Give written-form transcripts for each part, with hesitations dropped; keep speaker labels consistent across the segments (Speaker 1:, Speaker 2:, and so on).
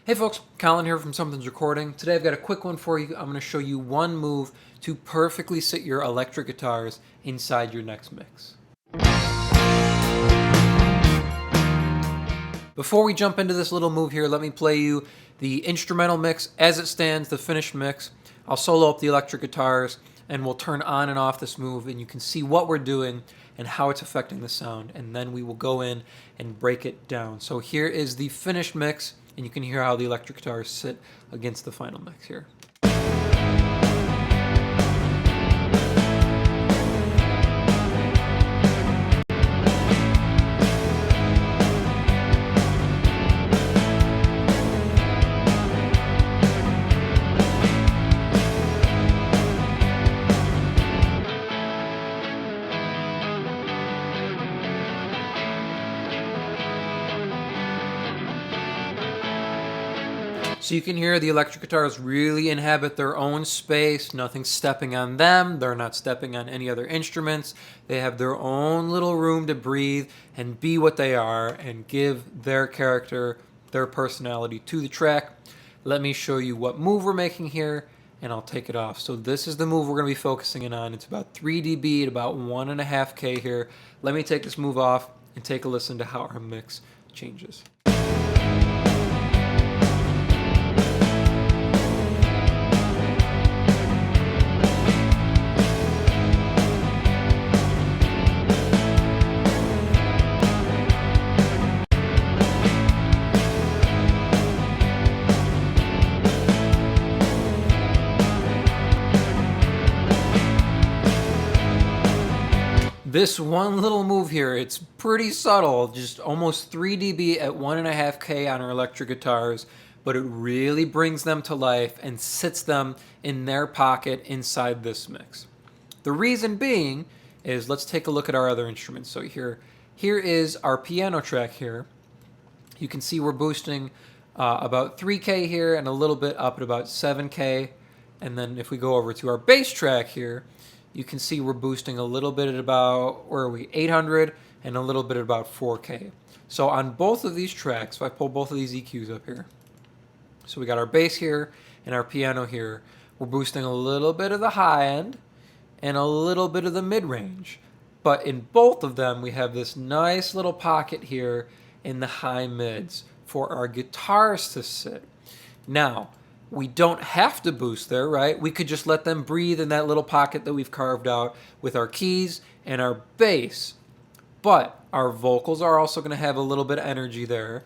Speaker 1: Hey folks, Colin here from Sumthins Recording. Today I've got a quick one for you. I'm going to show you one move to perfectly sit your electric guitars inside your next mix. Before we jump into this little move here, let me play you the instrumental mix as it stands, the finished mix. I'll solo up the electric guitars and we'll turn on and off this move and you can see what we're doing and how it's affecting the sound, and then we will go in and break it down. So here is the finished mix, and you can hear how the electric guitars sit against the final mix here. So you can hear the electric guitars really inhabit their own space. Nothing's stepping on them. They're not stepping on any other instruments. They have their own little room to breathe and be what they are and give their character, their personality to the track. Let me show you what move we're making here, and I'll take it off. So this is the move we're going to be focusing in on. It's about 3 dB at about 1.5K here. Let me take this move off and take a listen to how our mix changes. This one little move here, it's pretty subtle, just almost 3 dB at 1.5K on our electric guitars, but it really brings them to life and sits them in their pocket inside this mix. The reason being is, let's take a look at our other instruments. So here is our piano track here. You can see we're boosting about 3K here and a little bit up at about 7K. And then if we go over to our bass track here, you can see we're boosting a little bit at about, where are we, 800 and a little bit at about 4K. So on both of these tracks, if I pull both of these EQs up here, so we got our bass here and our piano here, we're boosting a little bit of the high end and a little bit of the mid-range. But in both of them, we have this nice little pocket here in the high mids for our guitars to sit. Now, we don't have to boost there, right? We could just let them breathe in that little pocket that we've carved out with our keys and our bass. But our vocals are also going to have a little bit of energy there.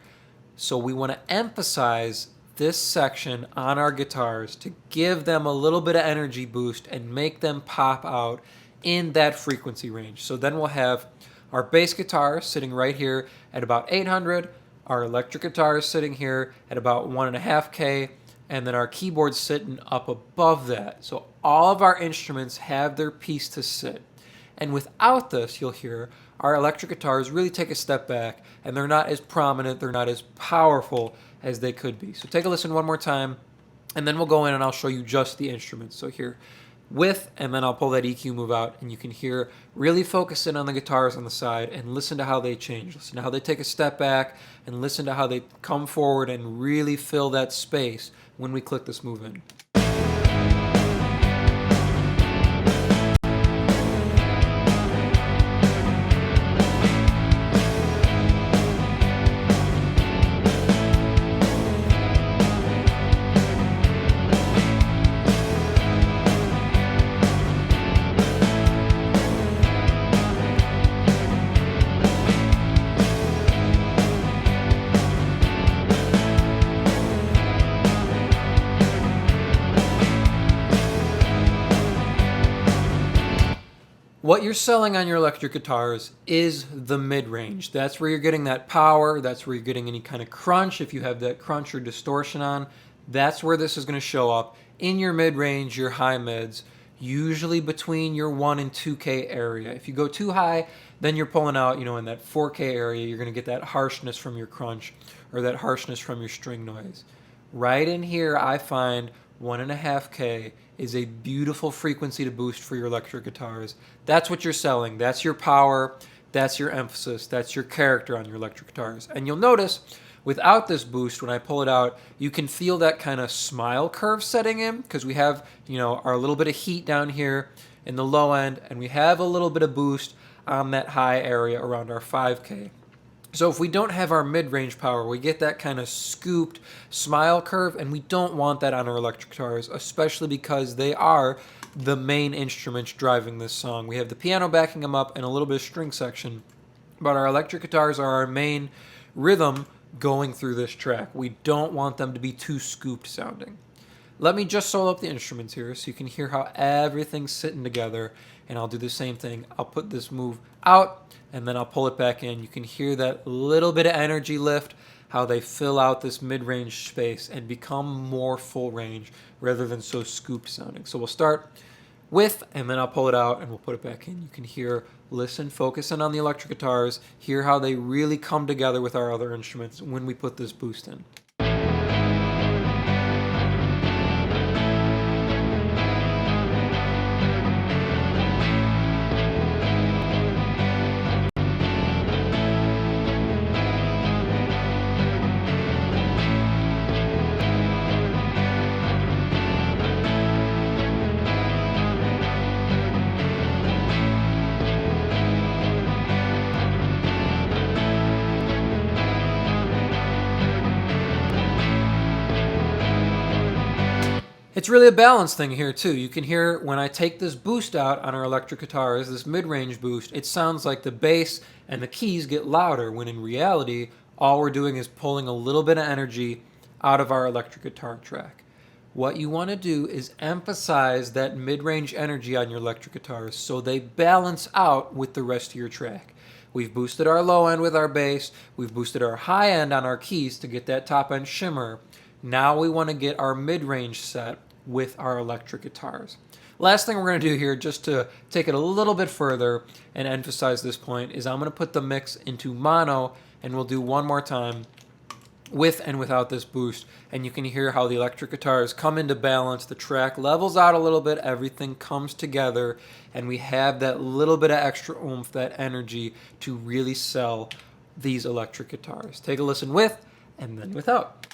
Speaker 1: So we want to emphasize this section on our guitars to give them a little bit of energy boost and make them pop out in that frequency range. So then we'll have our bass guitar sitting right here at about 800, our electric guitar is sitting here at about 1.5K, and then our keyboard's sitting up above that. So all of our instruments have their piece to sit. And without this, you'll hear our electric guitars really take a step back, and they're not as prominent, they're not as powerful as they could be. So take a listen one more time, and then we'll go in and I'll show you just the instruments. So here, with, and then I'll pull that EQ move out, and you can hear, really focus in on the guitars on the side and listen to how they change. Listen to how they take a step back, and listen to how they come forward and really fill that space when we click this move in. What you're selling on your electric guitars is the mid-range. That's where you're getting that power. That's where you're getting any kind of crunch. If you have that crunch or distortion on, that's where this is going to show up in your mid-range, your high mids, usually between your 1 and 2K area. If you go too high, then you're pulling out, in that 4K area, you're going to get that harshness from your crunch or that harshness from your string noise. Right in here, I find 1.5K is a beautiful frequency to boost for your electric guitars. That's what you're selling. That's your power. That's your emphasis. That's your character on your electric guitars. And you'll notice Without this boost, when I pull it out, you can feel that kind of smile curve setting in because we have, our little bit of heat down here in the low end, and we have a little bit of boost on that high area around our 5K. So if we don't have our mid-range power, we get that kind of scooped smile curve, and we don't want that on our electric guitars, especially because they are the main instruments driving this song. We have the piano backing them up and a little bit of string section, but our electric guitars are our main rhythm going through this track. We don't want them to be too scooped sounding. Let me just solo up the instruments here so you can hear how everything's sitting together, and I'll do the same thing. I'll put this move out, and then I'll pull it back in. You can hear that little bit of energy lift, how they fill out this mid-range space and become more full range rather than so scooped sounding. So we'll start with, and then I'll pull it out and we'll put it back in. You can hear, listen, focus in on the electric guitars, hear how they really come together with our other instruments when we put this boost in. It's really a balance thing here too. You can hear when I take this boost out on our electric guitars, this mid-range boost, it sounds like the bass and the keys get louder, when in reality, all we're doing is pulling a little bit of energy out of our electric guitar track. What you want to do is emphasize that mid-range energy on your electric guitars so they balance out with the rest of your track. We've boosted our low end with our bass, we've boosted our high end on our keys to get that top end shimmer. Now we want to get our mid-range set with our electric guitars. Last thing we're going to do here, just to take it a little bit further and emphasize this point, is I'm going to put the mix into mono, and we'll do one more time with and without this boost, and you can hear how the electric guitars come into balance, the track levels out a little bit, everything comes together, and we have that little bit of extra oomph, that energy to really sell these electric guitars. Take a listen with and then without.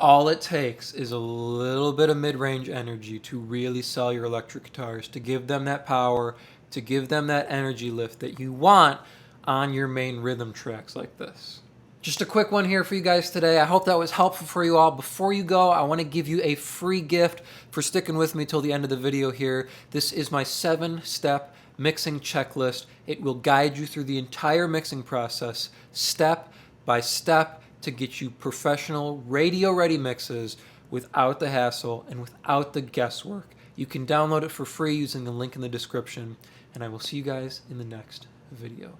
Speaker 1: All it takes is a little bit of mid-range energy to really sell your electric guitars, to give them that power, to give them that energy lift that you want on your main rhythm tracks like this. Just a quick one here for you guys today. I hope that was helpful for you all. Before you go, I want to give you a free gift for sticking with me till the end of the video here. This is my 7-step mixing checklist. It will guide you through the entire mixing process, step by step, to get you professional radio-ready mixes without the hassle and without the guesswork. You can download it for free using the link in the description, and I will see you guys in the next video.